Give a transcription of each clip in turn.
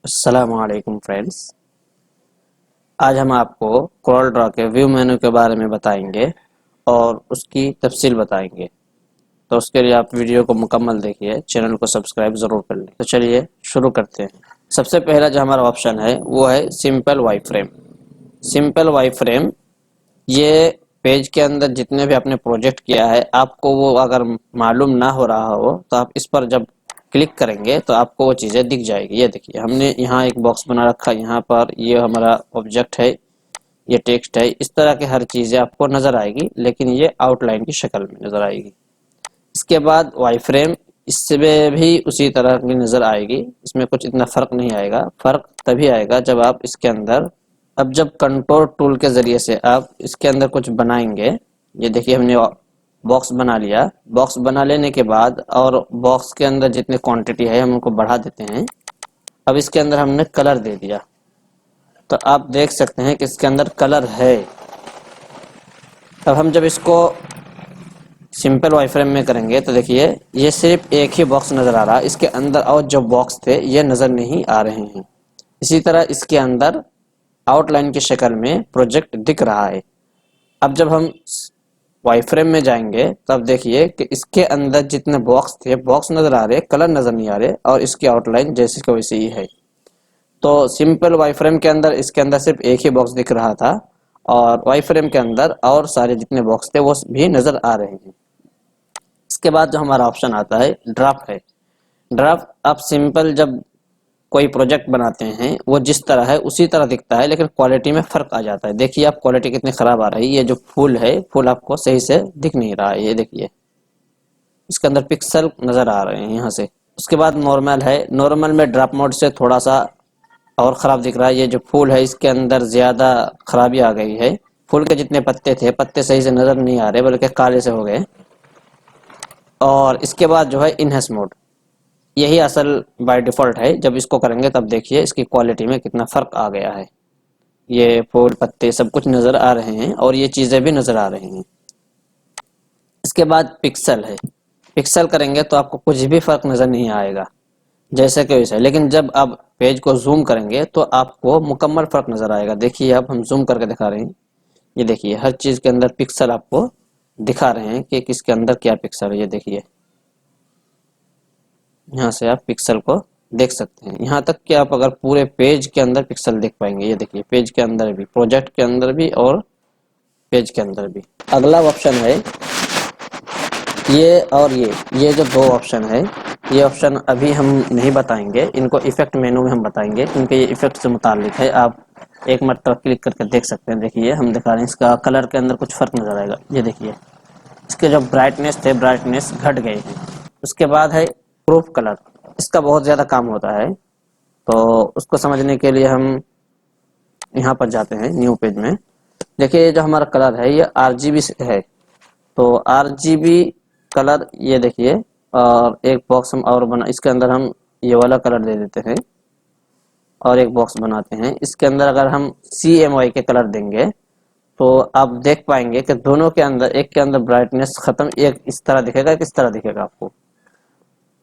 अस्सलामुअलैकुम फ्रेंड्स। आज हम आपको कोरल ड्रॉ के व्यू मेनू के बारे में बताएंगे और उसकी तफसील बताएंगे। तो उसके लिए आप वीडियो को मुकम्मल देखिए, चैनल को सब्सक्राइब ज़रूर कर लें। तो चलिए शुरू करते हैं। सबसे पहला जो हमारा ऑप्शन है वो है simple Y frame. Simple Y frame ये पेज के अंदर जितने भी आपने प्रोजेक्ट किया है, आपको वो अगर मालूम ना हो रहा हो तो आप इस पर जब क्लिक करेंगे तो आपको वो चीज़ें दिख जाएगी। ये देखिए, हमने यहाँ एक बॉक्स बना रखा है, यहाँ पर ये हमारा ऑब्जेक्ट है, ये टेक्स्ट है। इस तरह के हर चीज़ें आपको नज़र आएगी, लेकिन ये आउटलाइन की शक्ल में नज़र आएगी। इसके बाद वाई फ्रेम, इसमें भी उसी तरह की नज़र आएगी। इसमें कुछ इतना फ़र्क नहीं आएगा। फ़र्क तभी आएगा जब आप इसके अंदर, अब जब कंट्रोल टूल के ज़रिए से आप इसके अंदर कुछ बनाएंगे। ये देखिए, हमने बॉक्स बना लिया। बॉक्स बना लेने के बाद और बॉक्स के अंदर जितनी क्वांटिटी है हम उनको बढ़ा देते हैं। अब इसके अंदर हमने कलर दे दिया, तो आप देख सकते हैं कि इसके अंदर कलर है। अब हम जब इसको सिंपल वाई फ्रेम में करेंगे तो देखिए, ये सिर्फ एक ही बॉक्स नज़र आ रहा है। इसके अंदर और जो बॉक्स थे ये नज़र नहीं आ रहे हैं। इसी तरह इसके अंदर आउटलाइन की शक्ल में प्रोजेक्ट दिख रहा है। अब जब हम वाई फ्रेम में जाएंगे तब देखिए कि इसके अंदर जितने बॉक्स थे, बॉक्स नज़र आ रहे, कलर नज़र नहीं आ रहे, और इसकी आउटलाइन जैसी की वैसी ही है। तो सिंपल वाई फ्रेम के अंदर इसके अंदर सिर्फ एक ही बॉक्स दिख रहा था, और वाई फ्रेम के अंदर और सारे जितने बॉक्स थे वो भी नज़र आ रहे हैं। इसके बाद जो हमारा ऑप्शन आता है ड्राफ्ट है। ड्राफ्ट आप सिंपल जब कोई प्रोजेक्ट बनाते हैं वो जिस तरह है उसी तरह दिखता है, लेकिन क्वालिटी में फ़र्क आ जाता है। देखिए आप, क्वालिटी कितनी ख़राब आ रही है। ये जो फूल है, फूल आपको सही से दिख नहीं रहा है। ये देखिए, इसके अंदर पिक्सल नज़र आ रहे हैं यहाँ से। उसके बाद नॉर्मल है। नॉर्मल में ड्रॉप मोड से थोड़ा सा और ख़राब दिख रहा है। ये जो फूल है इसके अंदर ज़्यादा खराबी आ गई है। फूल के जितने पत्ते थे, पत्ते सही से नज़र नहीं आ रहे, बल्कि काले से हो गए। और इसके बाद जो है इनहेंस मोड, यही असल बाय डिफ़ॉल्ट है। जब इसको करेंगे तब देखिए इसकी क्वालिटी में कितना फ़र्क आ गया है। ये फूल पत्ते सब कुछ नज़र आ रहे हैं और ये चीज़ें भी नज़र आ रही हैं। इसके बाद पिक्सल है। पिक्सल करेंगे तो आपको कुछ भी फ़र्क नज़र नहीं आएगा, जैसे कि वैसे। लेकिन जब आप पेज को जूम करेंगे तो आपको मुकम्मल फ़र्क नज़र आएगा। देखिए, अब हम जूम करके दिखा रहे हैं। ये देखिए, हर चीज़ के अंदर पिक्सल आपको दिखा रहे हैं कि किसके अंदर क्या पिक्सल है। ये देखिए, यहाँ से आप पिक्सल को देख सकते हैं। यहाँ तक कि आप अगर पूरे पेज के अंदर पिक्सल देख पाएंगे। ये देखिए, पेज के अंदर भी, प्रोजेक्ट के अंदर भी और पेज के अंदर भी। अगला ऑप्शन है ये, और ये जो दो ऑप्शन है, ये ऑप्शन अभी हम नहीं बताएंगे। इनको इफेक्ट मेनू में हम बताएंगे, क्योंकि ये इफेक्ट से मुतालिक है। आप एक मरतबा क्लिक करके देख सकते हैं। देखिए, हम दिखा रहे हैं, इसका कलर के अंदर कुछ फ़र्क नज़र आएगा। ये देखिए, इसके जो ब्राइटनेस थे, ब्राइटनेस घट गए हैं। उसके बाद है प्रूफ कलर। इसका बहुत ज़्यादा काम होता है, तो उसको समझने के लिए हम यहाँ पर जाते हैं न्यू पेज में। देखिए, ये जो हमारा कलर है ये आरजीबी है। तो आरजीबी कलर, ये देखिए, और एक बॉक्स हम और बना, इसके अंदर हम ये वाला कलर दे देते हैं और एक बॉक्स बनाते हैं। इसके अंदर अगर हम CMY के कलर देंगे तो आप देख पाएंगे कि दोनों के अंदर, एक के अंदर ब्राइटनेस ख़त्म, एक इस तरह दिखेगा, किस तरह दिखेगा आपको।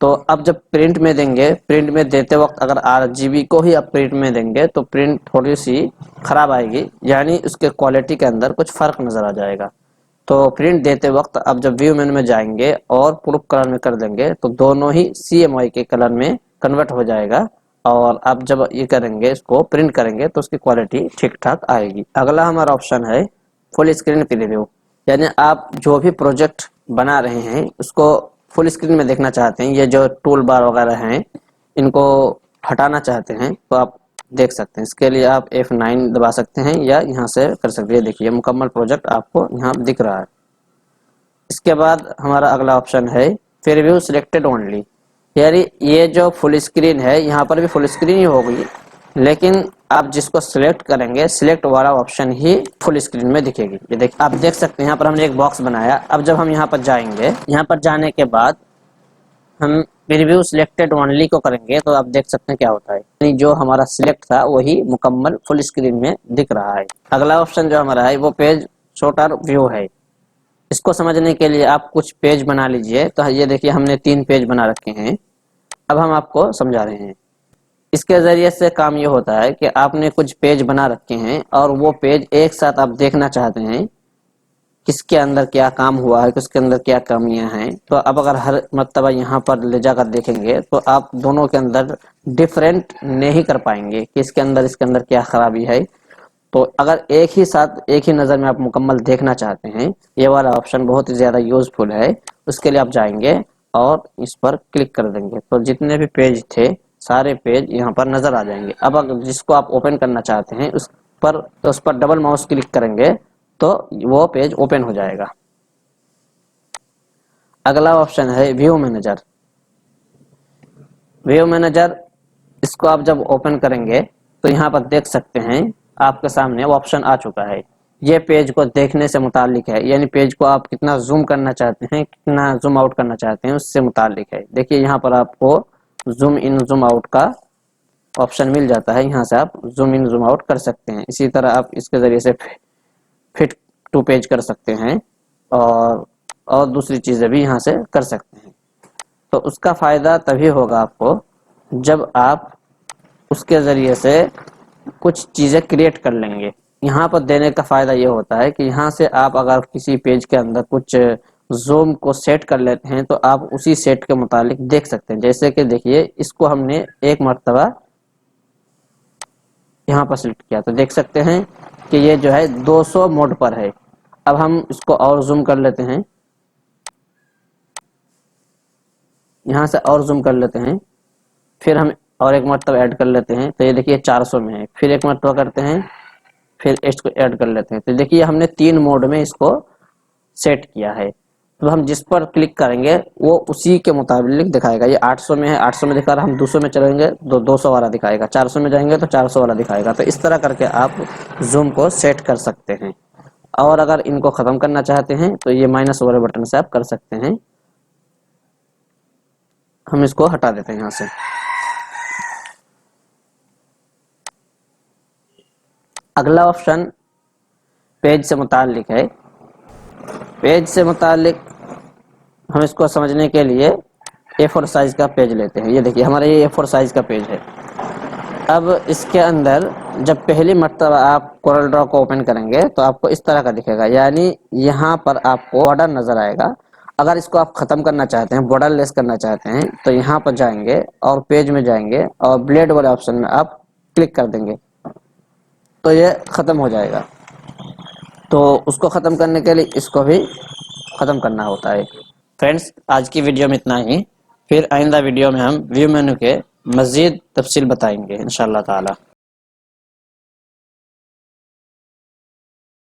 तो अब जब प्रिंट में देंगे, प्रिंट में देते वक्त अगर RGB को ही आप प्रिंट में देंगे तो प्रिंट थोड़ी सी ख़राब आएगी, यानी उसके क्वालिटी के अंदर कुछ फ़र्क नज़र आ जाएगा। तो प्रिंट देते वक्त अब जब व्यू मेनू में जाएंगे और प्रूफ कलर में कर देंगे तो दोनों ही CMY के कलर में कन्वर्ट हो जाएगा। और आप जब ये करेंगे, इसको प्रिंट करेंगे, तो उसकी क्वालिटी ठीक ठाक आएगी। अगला हमारा ऑप्शन है फुल स्क्रीन प्रीव्यू। यानी आप जो भी प्रोजेक्ट बना रहे हैं उसको फुल स्क्रीन में देखना चाहते हैं, ये जो टूल बार वगैरह हैं इनको हटाना चाहते हैं, तो आप देख सकते हैं। इसके लिए आप F9 दबा सकते हैं या यहाँ से कर सकते हैं। देखिए, मुकम्मल प्रोजेक्ट आपको यहाँ दिख रहा है। इसके बाद हमारा अगला ऑप्शन है प्रीव्यू सिलेक्टेड ओनली। यानी ये जो फुल स्क्रीन है, यहाँ पर भी फुल स्क्रीन ही होगी, लेकिन आप जिसको सिलेक्ट करेंगे, सिलेक्ट वाला ऑप्शन ही फुल स्क्रीन में दिखेगी। ये देख, आप देख सकते हैं यहाँ पर हमने एक बॉक्स बनाया। अब जब हम यहाँ पर जाएंगे, यहाँ पर जाने के बाद हम प्रीव्यू सिलेक्टेड ओनली को करेंगे तो आप देख सकते हैं क्या होता है, यानी जो हमारा सिलेक्ट था वही मुकम्मल फुल स्क्रीन में दिख रहा है। अगला ऑप्शन जो हमारा है वो पेज शॉर्टर व्यू है। इसको समझने के लिए आप कुछ पेज बना लीजिए। तो ये देखिए, हमने 3 पेज बना रखे हैं। अब हम आपको समझा रहे हैं। इसके ज़रिए से काम ये होता है कि आपने कुछ पेज बना रखे हैं और वो पेज एक साथ आप देखना चाहते हैं किसके अंदर क्या काम हुआ है, किसके अंदर क्या कमियां हैं। तो अब अगर हर मर्तबा यहाँ पर ले जाकर देखेंगे तो आप दोनों के अंदर डिफरेंट नहीं कर पाएंगे कि इसके अंदर क्या खराबी है। तो अगर एक ही साथ एक ही नज़र में आप मुकम्मल देखना चाहते हैं, ये वाला ऑप्शन बहुत ही ज़्यादा यूज़फुल है। उसके लिए आप जाएंगे और इस पर क्लिक कर देंगे तो जितने भी पेज थे सारे पेज यहाँ पर नज़र आ जाएंगे। अब अगर जिसको आप ओपन करना चाहते हैं उस पर डबल माउस क्लिक करेंगे तो वो पेज ओपन हो जाएगा। अगला ऑप्शन है व्यू मैनेजर। व्यू मैनेजर, इसको आप जब ओपन करेंगे तो यहाँ पर देख सकते हैं आपके सामने वो ऑप्शन आ चुका है। ये पेज को देखने से मुतालिक है, यानी पेज को आप कितना जूम करना चाहते हैं, कितना जूम आउट करना चाहते हैं उससे मुतालिक है। देखिए यहाँ पर आपको जूम इन जूम आउट का ऑप्शन मिल जाता है, यहाँ से आप जूम इन जूम आउट कर सकते हैं। इसी तरह आप इसके ज़रिए से फिट टू पेज कर सकते हैं और दूसरी चीज़ें भी यहाँ से कर सकते हैं। तो उसका फ़ायदा तभी होगा आपको जब आप उसके ज़रिए से कुछ चीज़ें क्रिएट कर लेंगे। यहाँ पर देने का फ़ायदा ये होता है कि यहाँ से आप अगर किसी पेज के अंदर कुछ जूम को सेट कर लेते हैं तो आप उसी सेट के मुतालिक देख सकते हैं। जैसे कि देखिए इसको हमने एक मर्तबा यहाँ पर सिलेक्ट किया तो देख सकते हैं कि ये जो है 200 मोड पर है। अब हम इसको और जूम कर लेते हैं, यहाँ से और जूम कर लेते हैं, फिर हम और एक मरतबा ऐड कर लेते हैं तो ये देखिए 400 में है। फिर एक मरतबा करते हैं, फिर इसको ऐड कर लेते हैं तो देखिए हमने 3 मोड में इसको सेट किया है। तो हम जिस पर क्लिक करेंगे वो उसी के मुताबिक दिखाएगा। ये 800 में है, 800 में दिखा रहा, हम 200 में चलेंगे तो 200 वाला दिखाएगा, 400 में जाएंगे तो 400 वाला दिखाएगा। तो इस तरह करके आप जूम को सेट कर सकते हैं। और अगर इनको ख़त्म करना चाहते हैं तो ये माइनस वाले बटन से आप कर सकते हैं। हम इसको हटा देते हैं यहाँ से। अगला ऑप्शन पेज से मुतालिक है। पेज से मुतालिक हम इसको समझने के लिए A4 साइज का पेज लेते हैं। ये देखिए हमारा ये A4 साइज का पेज है। अब इसके अंदर जब पहली मर्तबा आप कोरल ड्रॉ को ओपन करेंगे तो आपको इस तरह का दिखेगा, यानी यहाँ पर आपको बॉर्डर नजर आएगा। अगर इसको आप ख़त्म करना चाहते हैं, बॉर्डर लेस करना चाहते हैं तो यहाँ पर जाएंगे और पेज में जाएंगे और ब्लेड वाले ऑप्शन में आप क्लिक कर देंगे तो ये ख़त्म हो जाएगा। तो उसको ख़त्म करने के लिए इसको भी ख़त्म करना होता है। फ्रेंड्स, आज की वीडियो में इतना ही। फिर आइंदा वीडियो में हम व्यू मेनू के मज़ीद तफसील बताएंगे इंशाअल्लाह ताला।